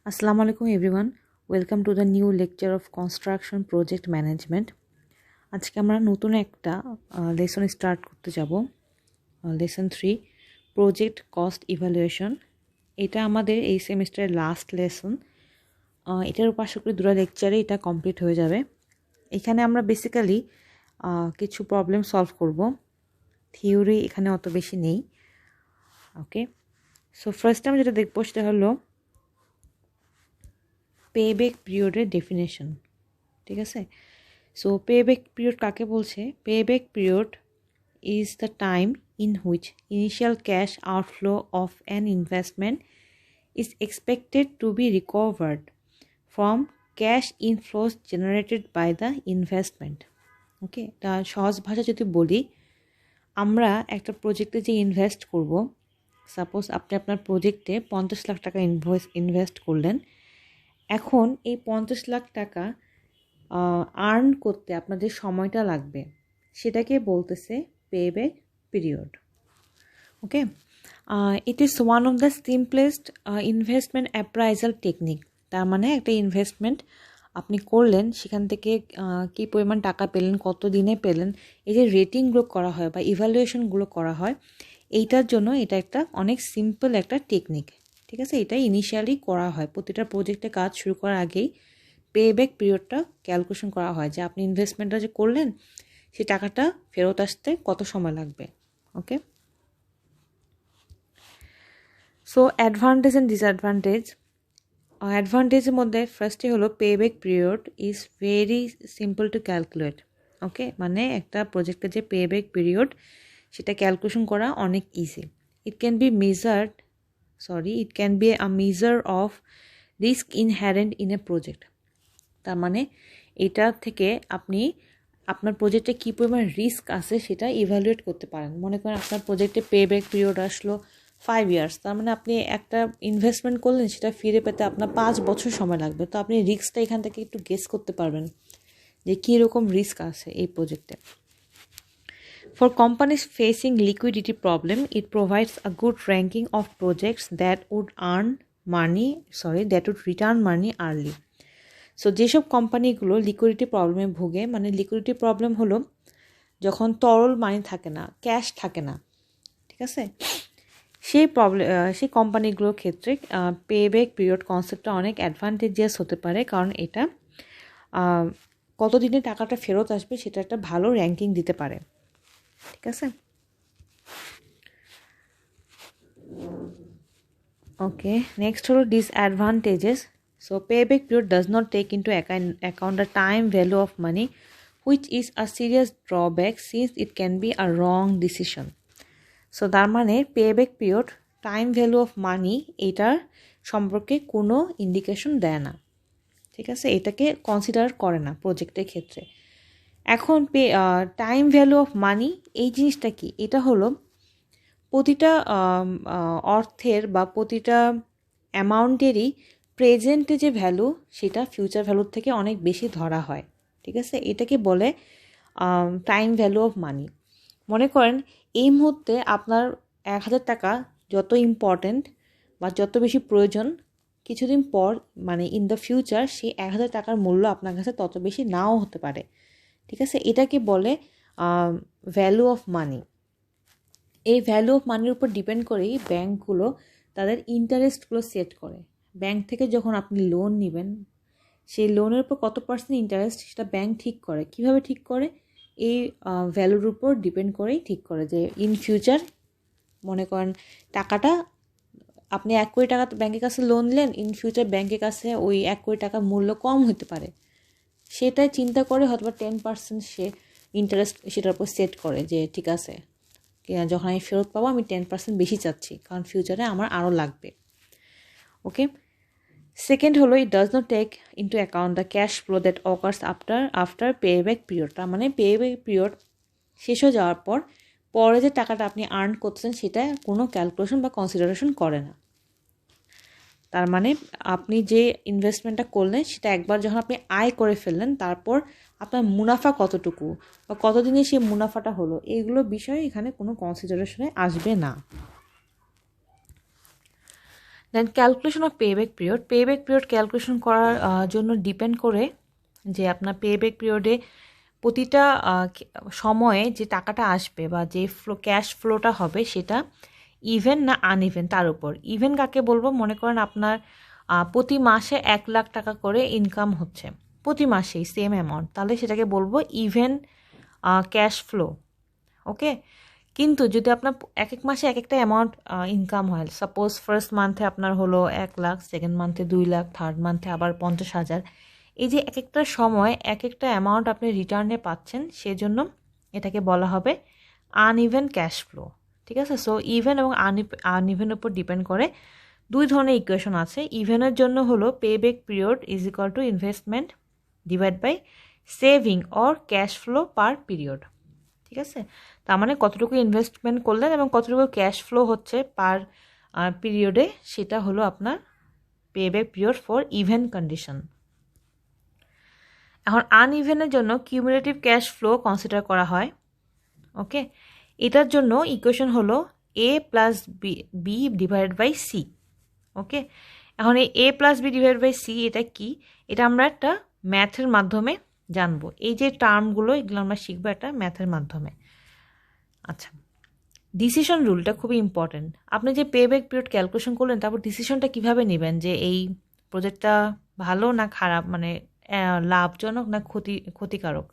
Assalamu alaikum everyone. Welcome to the new lecture of construction project management. আজকে আমরা নতুন একটা লেসন স্টার্ট করতে যাব। Lesson 3 project cost evaluation. এটা আমাদের এই সেমিস্টারের লাস্ট লেসন। এটার উপর আশা করি দুটো লেকচারে এটা কমপ্লিট হয়ে যাবে। এখানে আমরা বেসিক্যালি কিছু প্রবলেম সলভ করব। থিওরি এখানে অত বেশি নেই। ওকে, সো ফার্স্ট আমরা যেটা দেখব সেটা হলো পেব্যাক পিরিয়ডের ডেফিনেশন। ঠিক আছে, সো পেব্যাক পিরিয়ড কাকে বলছে? Payback period is the time in which initial cash outflow of an investment is expected to be recovered from cash inflows generated by the investment. ওকে, তা সহজ ভাষা যদি বলি, আমরা একটা প্রজেক্টে যে ইনভেস্ট করব, সাপোজ আপনি আপনার প্রজেক্টে 50 লাখ টাকা ইনভেস্ট করলেন। এখন এই 50 লাখ টাকা আর্ন করতে আপনার যে সময়টা লাগবে সেটাকে বলতেছে payback period. Okay, it is one of the simplest investment appraisal technique. তার মানে একটা ইনভেস্টমেন্ট আপনি করলেন, সেখান থেকে কী পরিমাণ টাকা পেলেন, কত দিনে পেলেন, এই যে রেটিংগুলো করা হয় বা ইভ্যালুয়েশনগুলো করা হয়, এইটার জন্য এটা একটা অনেক সিম্পল একটা টেকনিক। ঠিক আছে, এটা ইনিশিয়ালি করা হয় প্রতিটা প্রজেক্টে কাজ শুরু করার আগেই পেব্যাক পিরিয়ডটা ক্যালকুলেশন করা হয় যে আপনি ইনভেস্টমেন্টটা যে করলেন সেই টাকাটা ফেরত আসতে কত সময় লাগবে। Okay, so advantage and disadvantage. অ্যাডভান্টেজের মধ্যে ফার্স্টে হলো payback period is very simple to calculate. Okay, মানে একটা প্রজেক্টের যে পেব্যাক পিরিয়ড সেটা ক্যালকুলেশন করা অনেক easy. It can be a measure of risk inherent in a project. তার মানে এটা থেকে আপনি আপনার প্রজেক্টে কী পরিমাণ রিস্ক আছে সেটা ইভ্যালুয়েট করতে পারেন। মনে করেন আপনার প্রজেক্টে পেব্যাক পিরিয়ড আসলো 5 ইয়ার্স, তার মানে আপনি একটা ইনভেস্টমেন্ট করলেন, সেটা ফিরে পেতে আপনার 5 বছর সময় লাগবে। তো আপনি রিস্কটা এখান থেকে একটু গেস করতে পারবেন যে কীরকম রিস্ক আছে এই প্রজেক্টে। For companies facing liquidity problem, it provides a good ranking of projects that would return money early. So যেসব কোম্পানিগুলো লিকুইডিটি প্রবলেমে ভোগে, মানে লিকুইডিটি প্রবলেম হলো যখন তরল মানি থাকে না, ক্যাশ থাকে না, ঠিক আছে, সেই কোম্পানিগুলোর ক্ষেত্রে পেব্যাক পিরিয়ড কনসেপ্টটা অনেক অ্যাডভান্টেজিয়াস হতে পারে, কারণ এটা কতদিনে টাকাটা ফেরত আসবে সেটা একটা ভালো র্যাঙ্কিং দিতে পারে। ঠিক আছে, ওকে, নেক্সট হলো disadvantages. So payback period does not take into account the time value of money, which is a serious drawback since it can be a wrong decision. So তার মানে payback period time value of money এটার সম্পর্কে কোনো indication দেয় না। ঠিক আছে, এটাকে কনসিডার করে না প্রজেক্টের ক্ষেত্রে। এখন টাইম ভ্যালু অফ মানি এই জিনিসটা কি? এটা হলো প্রতিটা অর্থের বা প্রতিটা অ্যামাউন্টেরই প্রেজেন্টে যে ভ্যালু সেটা ফিউচার ভ্যালুর থেকে অনেক বেশি ধরা হয়। ঠিক আছে, এটাকে বলে টাইম ভ্যালু অফ মানি। মনে করেন এই মুহূর্তে আপনার 1000 টাকা যত ইম্পর্ট্যান্ট বা যত বেশি প্রয়োজন, কিছুদিন পর মানে ইন দ্য ফিউচার সেই 1000 টাকার মূল্য আপনার কাছে তত বেশি নাও হতে পারে। ঠিক আছে, এটাকে বলে ভ্যালু অফ মানি। এই ভ্যালু অফ মানির উপর ডিপেন্ড করেই ব্যাঙ্কগুলো তাদের ইন্টারেস্টগুলো সেট করে। ব্যাংক থেকে যখন আপনি লোন নেবেন, সেই লোনের উপর কত % ইন্টারেস্ট সেটা ব্যাংক ঠিক করে। কিভাবে ঠিক করে? এই ভ্যালুর উপর ডিপেন্ড করেই ঠিক করে যে ইন ফিউচার, মনে করেন টাকাটা আপনি 1 কোটি টাকা ব্যাংকের কাছে লোন নিলেন, ইন ফিউচার ব্যাংকের কাছে ওই 1 কোটি টাকার মূল্য কম হতে পারে, সেটাই চিন্তা করে হয়তো 10% সে ইন্টারেস্ট সেটার উপর সেট করে যে ঠিক আছে, যখন আমি ফেরত পাবো আমি 10% বেশি চাচ্ছি, কারণ ফিউচারে আমার আরও লাগবে। ওকে, সেকেন্ড হলো it does not take into account the cash flow that occurs after payback period. তার মানে পেব্যাক পিরিয়ড শেষ হয়ে যাওয়ার পর পরে যে টাকাটা আপনি আর্ন করতেছেন সেটা কোনো ক্যালকুলেশন বা কনসিডারেশন করে না। তার মানে আপনি যে ইনভেস্টমেন্টটা করলেন সেটা একবার যখন আপনি আয় করে ফেললেন, তারপর আপনার মুনাফা কতটুকু বা কতদিনে সেই মুনাফাটা হলো, এইগুলো বিষয়ে এখানে কোনো কনসিডারেশনে আসবে না। Then calculation of payback period. Payback period calculation করার জন্য ডিপেন্ড করে যে আপনার পেব্যাক পিরিয়ডে প্রতিটা সময়ে যে টাকাটা আসবে বা যে ক্যাশ ফ্লোটা হবে সেটা ইভেন না আনইভেন তার উপর। ইভেন কাকে বলবো, মনে করেন আপনার প্রতি মাসে 1,00,000 টাকা করে ইনকাম হচ্ছে প্রতি মাসেই সেম অ্যামাউন্ট, তাহলে সেটাকে বলবো ইভেন ক্যাশ ফ্লো। ওকে, কিন্তু যদি আপনার এক এক মাসে এক একটা অ্যামাউন্ট ইনকাম হয়, সাপোজ ফার্স্ট মান্থে আপনার হলো 1,00,000, সেকেন্ড মান্থে 2,00,000, থার্ড মান্থে আবার 50,000, এই যে এক একটা সময় এক একটা অ্যামাউন্ট আপনি রিটার্নে পাচ্ছেন, সেজন্য এটাকে বলা হবে আনইভেন ক্যাশ ফ্লো। ঠিক আছে, সো ইভেন এবং আনইভেন উপর ডিপেন্ড করে দুই ধরনের ইকুয়েশন আছে। ইভেনের জন্য হলো payback period is equal to investment divide by saving or cash flow per period. ঠিক আছে, তার মানে কতটুকু ইনভেস্টমেন্ট করলেন এবং কতটুকু ক্যাশ ফ্লো হচ্ছে পার পিরিয়ডে, সেটা হলো আপনার payback period for even condition. এখন আনইভেনের জন্য কিউমুলেটিভ ক্যাশ ফ্লো কনসিডার করা হয়। ওকে, এটার জন্য ইকুয়েশন হলো A plus B divide by C. Okay, এখন এই A plus B divide by C এটা কি, এটা আমরা একটা ম্যাথের মাধ্যমে জানবো। এই যে টার্মগুলো এগুলো আমরা শিখবো একটা ম্যাথের মাধ্যমে। আচ্ছা, ডিসিশন রুলটা খুবই ইম্পর্টেন্ট। আপনি যে পেব্যাক পিরিয়ড ক্যালকুলেশন করলেন, তারপর ডিসিশনটা কিভাবে নেবেন যে এই প্রজেক্টটা ভালো না খারাপ, মানে লাভজনক না ক্ষতিকারক।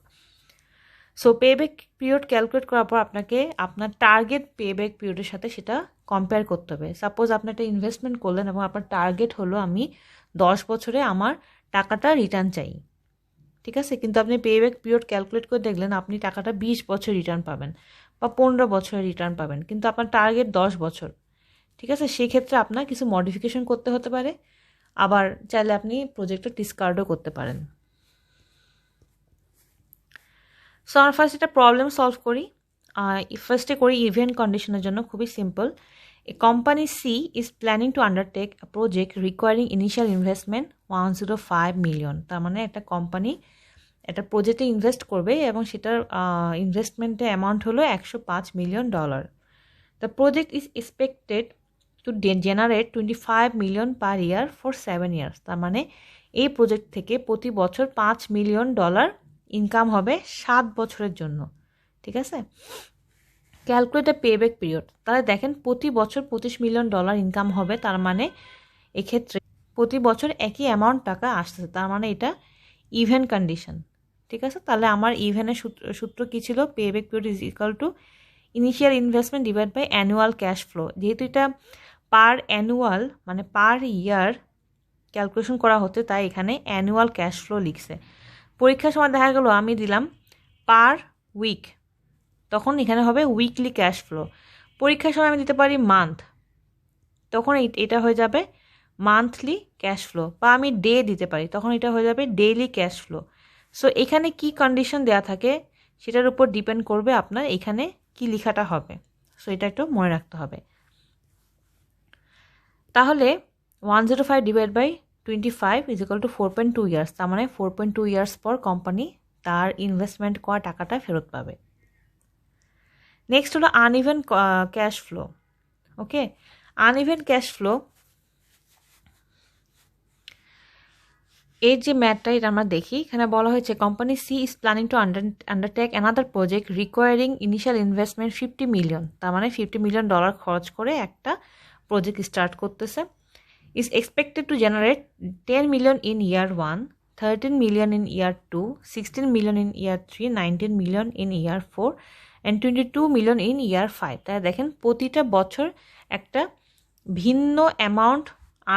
সো পেব্যাক পিরিয়ড ক্যালকুলেট করার পর আপনাকে আপনার টার্গেট পেব্যাক পিরিয়ডের সাথে সেটা কম্পেয়ার করতে হবে। সাপোজ আপনি একটা ইনভেস্টমেন্ট করলেন এবং আপনার টার্গেট হলো আমি 10 বছরে আমার টাকাটা রিটার্ন চাই। ঠিক আছে, কিন্তু আপনি পেব্যাক পিরিয়ড ক্যালকুলেট করে দেখলেন আপনি টাকাটা 20 বছর রিটার্ন পাবেন বা 15 বছরে রিটার্ন পাবেন, কিন্তু আপনার টার্গেট 10 বছর। ঠিক আছে, সেক্ষেত্রে আপনার কিছু মডিফিকেশন করতে হতে পারে, আবার চাইলে আপনি প্রজেক্টটা ডিসকার্ডও করতে পারেন। সো আমরা ফার্স্ট একটা প্রবলেম সলভ করি। ফার্স্টে করি ইভেন্ট কন্ডিশনের জন্য, খুবই simple. A company C is planning to undertake a project requiring initial investment 105 million. তার মানে একটা কোম্পানি একটা প্রজেক্টে ইনভেস্ট করবে এবং সেটার ইনভেস্টমেন্টের অ্যামাউন্ট হলো $105 million. The project is expected to generate 25 million per year for 7 years. তার মানে এই প্রজেক্ট থেকে প্রতি বছর $5 মিলিয়ন ইনকাম হবে 7 বছরের জন্য। ঠিক আছে, ক্যালকুলেট দ্য পেব্যাক পিরিয়ড। তাহলে দেখেন প্রতি বছর $25 মিলিয়ন ইনকাম হবে, তার মানে এক্ষেত্রে প্রতি বছর একই অ্যামাউন্ট টাকা আসতেছে, তার মানে এটা ইভেন কন্ডিশন। ঠিক আছে, তাহলে আমার ইভেনের সূত্র কী ছিল, payback period is equal to initial investment divide by annual cash flow. যেহেতু এটা পার অ্যানুয়াল মানে পার ইয়ার ক্যালকুলেশন করা হচ্ছে, তাই এখানে অ্যানুয়াল ক্যাশ ফ্লো লিখছে। পরীক্ষার সময় দেখা গেল আমি দিলাম পার উইক, তখন এখানে হবে উইকলি ক্যাশ ফ্লো। পরীক্ষার সময় আমি দিতে পারি মান্থ, তখন এটা হয়ে যাবে মান্থলি ক্যাশ ফ্লো, বা আমি ডে দিতে পারি, তখন এটা হয়ে যাবে ডেইলি ক্যাশ ফ্লো। সো এখানে কি কন্ডিশন দেওয়া থাকে সেটার উপর ডিপেন্ড করবে আপনার এখানে কি লেখাটা হবে। সো এটা একটু মনে রাখতে হবে। তাহলে 105 divide by 25 is equal to 4.2 years. তার মানে 4.2 ইয়ার্স পর কোম্পানি তার ইনভেস্টমেন্ট করা টাকাটা ফেরত পাবে। নেক্সট হলো uneven cash flow. Okay, uneven cash flow এর যে ম্যাথটা এটা আমরা দেখি, এখানে বলা হয়েছে company C is planning to undertake another project requiring initial investment 50 million. তার মানে $50 মিলিয়ন খরচ করে একটা প্রজেক্ট স্টার্ট করতেছে। is expected to generate 10 million in year 1, 13 million in year 2, 16 million in year 3, 19 million in year 4 and 22 million in year 5. তাই দেখেন প্রতিটা বছর একটা ভিন্ন অ্যামাউন্ট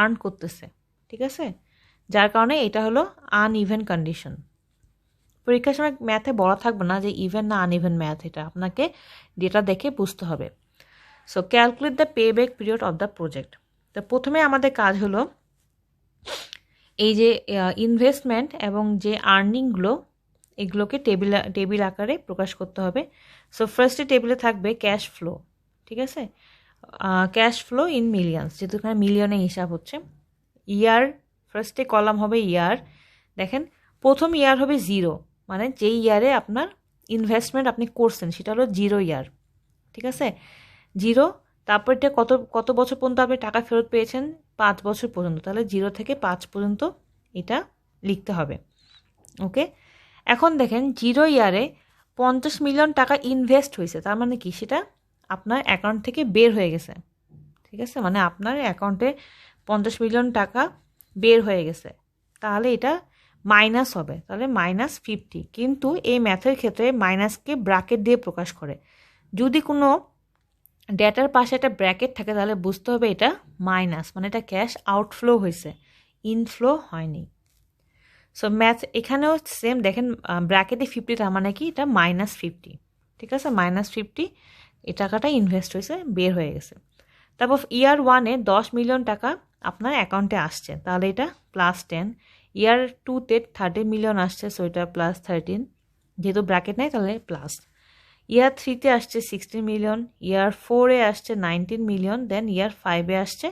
আর্ন করতেছে। ঠিক আছে, যার কারণে এটা হলো আনইভেন কন্ডিশন। পরীক্ষার সময় ম্যাথে বলা থাকবে না যে ইভেন না আনইভেন ম্যাথ, এটা আপনাকে ডেটা দেখে বুঝতে হবে। So calculate the payback period of the project. তো প্রথমে আমাদের কাজ হলো এই যে ইনভেস্টমেন্ট এবং যে আর্নিংগুলো এগুলোকে টেবিল আকারে প্রকাশ করতে হবে। সো ফার্স্টে টেবিলে থাকবে ক্যাশ ফ্লো। ঠিক আছে, ক্যাশ ফ্লো ইন মিলিয়নস, যেহেতু এখানে মিলিয়নে হিসাব হচ্ছে। ইয়ার ফার্স্টে কলাম হবে ইয়ার। দেখেন প্রথম ইয়ার হবে 0, মানে যেই ইয়ারে আপনার ইনভেস্টমেন্ট আপনি করছেন সেটা হলো 0 ইয়ার। ঠিক আছে, 0। তারপর এটা কত কত বছর পর্যন্ত আপনি টাকা ফেরত পেয়েছেন, 5 বছর পর্যন্ত। তাহলে 0 থেকে 5 পর্যন্ত এটা লিখতে হবে। ওকে, এখন দেখেন 0 ইয়ারে 50 মিলিয়ন টাকা ইনভেস্ট হয়েছে, তার মানে কি সেটা আপনার অ্যাকাউন্ট থেকে বের হয়ে গেছে। ঠিক আছে, মানে আপনার অ্যাকাউন্টে 50 মিলিয়ন টাকা বের হয়ে গেছে, তাহলে এটা মাইনাস হবে, তাহলে -50। কিন্তু এই ম্যাথের ক্ষেত্রে মাইনাসকে ব্র্যাকেট দিয়ে প্রকাশ করে। যদি কোনো ডেটার পাশে একটা ব্র্যাকেট থাকে তাহলে বুঝতে হবে এটা মাইনাস, মানে এটা ক্যাশ আউটফ্লো হয়েছে, ইনফ্লো হয়নি। সো ম্যাথ এখানেও সেম, দেখেন ব্র্যাকেটে 50, তার মানে কি এটা -50। ঠিক আছে, -50 এই টাকাটা ইনভেস্ট হয়েছে, বের হয়ে গেছে। তারপর ইয়ার 1-এ 10 মিলিয়ন টাকা আপনার অ্যাকাউন্টে আসছে, তাহলে এটা +10। ইয়ার 2-তে 30 মিলিয়ন আসছে, সো এটা +13, যেহেতু ব্র্যাকেট নেই তাহলে প্লাস। ইয়ার 3-তে আসছে 16 মিলিয়ন, ইয়ার 4-এ আসছে 19 মিলিয়ন, দেন ইয়ার 5-এ আসছে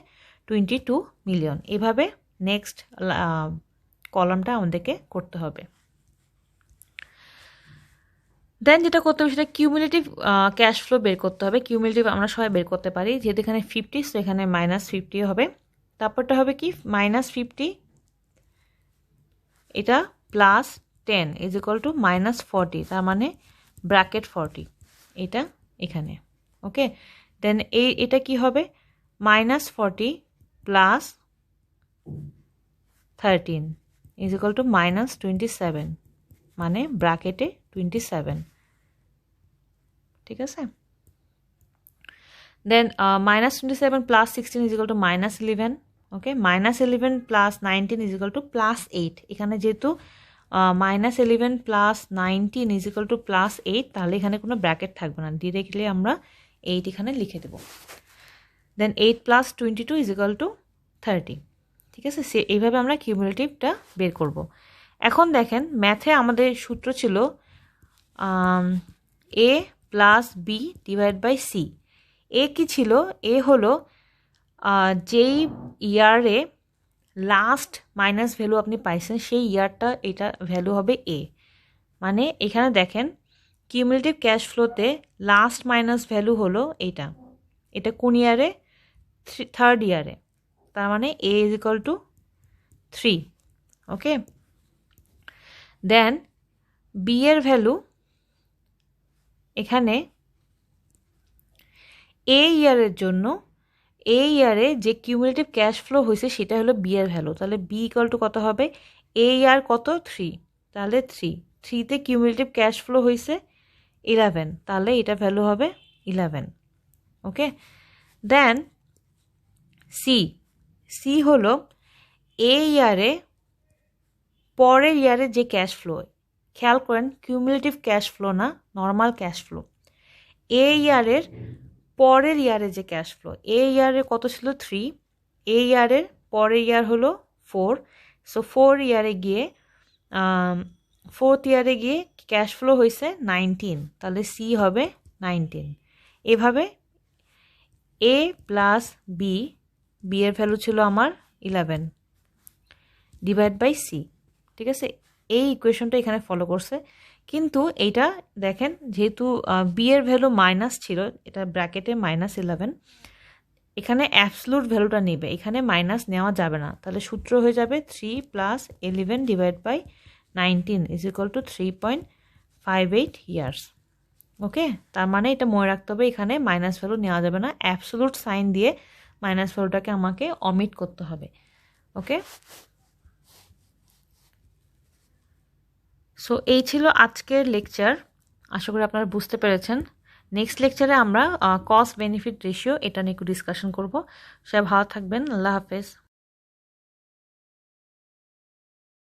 22 মিলিয়ন। এভাবে নেক্সট কলামটা আমাদেরকে করতে হবে। দেন যেটা করতে হবে সেটা কিউমুলেটিভ ক্যাশ ফ্লো বের করতে হবে। কিউমুলেটিভ আমরা সবাই বের করতে পারি, যেহেতু এখানে 50, সো এখানে -50 হবে। তারপরটা হবে কি -50, এটা +10 = -40, তার মানে ব্র্যাকেট 40, এটা এখানে। ওকে, দেন এটা কি হবে -40 + 13 = -27, মানে ব্র্যাকেটে 27। ঠিক আছে, দেন -27 + 16 = -11। ওকে, -11 + 19 = +8। এখানে যেহেতু -11 + 19 = +8, তাহলে এখানে কোনো ব্র্যাকেট থাকবে না, ডিরেক্টলি আমরা 8 এখানে লিখে দেব। দেন 8 + 22 = 30। ঠিক আছে, এইভাবে আমরা কিউমুলেটিভটা বের করব। এখন দেখেন ম্যাথে আমাদের সূত্র ছিল a + b / c। এ কি ছিল? এ হলো যেই ইয়ারে লাস্ট মাইনাস ভ্যালু আপনি পাইছেন সেই ইয়ারটা, এটা ভ্যালু হবে এ। মানে এখানে দেখেন কিউমুলেটিভ ক্যাশ ফ্লোতে লাস্ট মাইনাস ভ্যালু হলো এটা। এটা কোন ইয়ারে? 3rd ইয়ারে, তার মানে a = 3। ওকে, দেন বি এর ভ্যালু এখানে এ ইয়ারের জন্য, এ ইয়ারে যে কিউমুলেটিভ ক্যাশ ফ্লো হয়েছে সেটা হলো বি এর ভ্যালু, তাহলে বি = কত হবে? এ ইয়ার কত? 3, তাহলে 3তে কিউমুলেটিভ ক্যাশ ফ্লো হয়েছে 11, তাহলে এটা ভ্যালু হবে 11। ওকে, দেন সি হলো এ ইয়ারে পরের ইয়ারে যে ক্যাশ ফ্লো। খেয়াল করেন কিউমুলেটিভ ক্যাশ ফ্লো না, নর্মাল ক্যাশ ফ্লো। এ ইয়ারের পরের ইয়ারে যে ক্যাশ ফ্লো, এ ইয়ারে কত ছিল? 3, এ ইয়ারের পরের ইয়ার হলো 4, সো 4th ইয়ারে গিয়ে ক্যাশ ফ্লো হয়েছে 19, তাহলে সি হবে 19। এভাবে এ + বি এর ভ্যালু ছিল আমার 11 / c। ঠিক আছে, এই ইকুয়েশনটা এখানে ফলো করছে, কিন্তু এইটা দেখেন যেহেতু বি এর ভ্যালু মাইনাস ছিল, এটা ব্র্যাকেটে -11, এখানে অ্যাবসলুট ভ্যালুটা নেবে, এখানে মাইনাস নেওয়া যাবে না, তাহলে সূত্র হয়ে যাবে 3 + 11 / 19 = 3.58 ইয়ার্স। ওকে, তার মানে এটা মনে রাখতে হবে, এখানে মাইনাস ভ্যালু নেওয়া যাবে না, অ্যাবসলুট সাইন দিয়ে মাইনাস ভ্যালুটাকে আমাকে অমিট করতে হবে। ওকে, সো এই ছিল আজকের লেকচার, আশা করি আপনারা বুঝতে পেরেছেন। নেক্সট লেকচারে আমরা কস্ট বেনিফিট রেশিও এটা নিয়ে একটু ডিসকাশন করব। সবাই ভালো থাকবেন, আল্লাহ হাফেজ।